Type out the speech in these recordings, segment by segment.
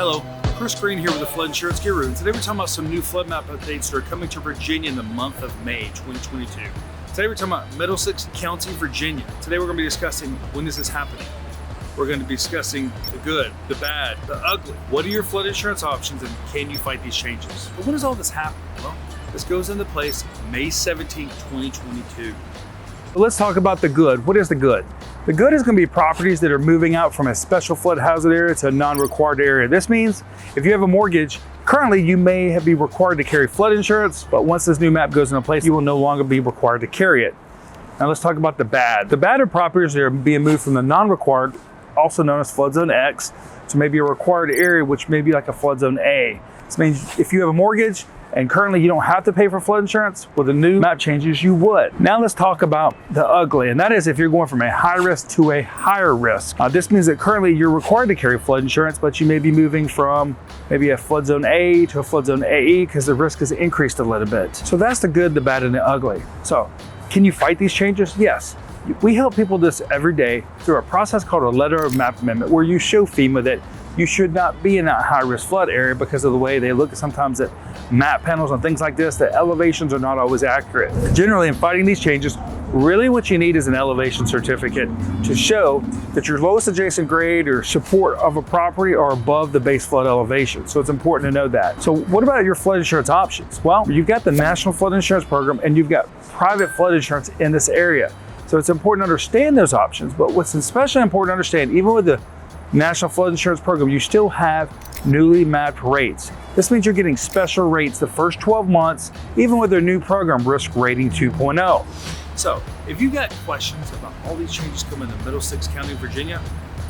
Hello, Chris Green here with the Flood Insurance Guru, and today we're talking about some new flood map updates that are coming to Virginia in the month of May 2022. Today we're talking about Middlesex County, Virginia. Today we're going to be discussing when this is happening. We're going to be discussing the good, the bad, the ugly. What are your flood insurance options and can you fight these changes? But when does all this happen? Well, this goes into place May 17, 2022. Let's talk about the good. What is the good? The good is going to be properties that are moving out from a special flood hazard area to a non-required area. This means if you have a mortgage, currently you may be required to carry flood insurance, but once this new map goes into place, you will no longer be required to carry it. Now let's talk about the bad. The bad are properties that are being moved from the non-required, also known as flood zone X, to maybe a required area, which may be like a flood zone A. This means if you have a mortgage and currently you don't have to pay for flood insurance, with the new map changes, you would. Now let's talk about the ugly, and that is if you're going from a high risk to a higher risk. This means that currently you're required to carry flood insurance, but you may be moving from maybe a flood zone A to a flood zone AE because the risk has increased a little bit. So that's the good, the bad, and the ugly. So can you fight these changes? Yes. We help people this every day through a process called a letter of map amendment, where you show FEMA that you should not be in that high risk flood area because of the way they look sometimes at map panels and things like this. The elevations are not always accurate. Generally, in fighting these changes, really what you need is an elevation certificate to show that your lowest adjacent grade or support of a property are above the base flood elevation. So it's important to know that. So what about your flood insurance options? Well, you've got the National Flood Insurance Program and you've got private flood insurance in this area. So it's important to understand those options, but what's especially important to understand, even with the National Flood Insurance Program, you still have newly mapped rates. This means you're getting special rates the first 12 months, even with their new program, Risk Rating 2.0. So if you've got questions about all these changes coming to Middlesex County, Virginia,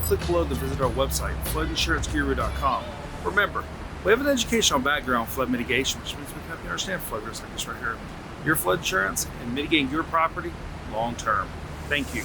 click below to visit our website, floodinsuranceguru.com. Remember, we have an educational background in flood mitigation, which means we can help you understand flood risk like this right here. Your flood insurance and mitigating your property long term. Thank you.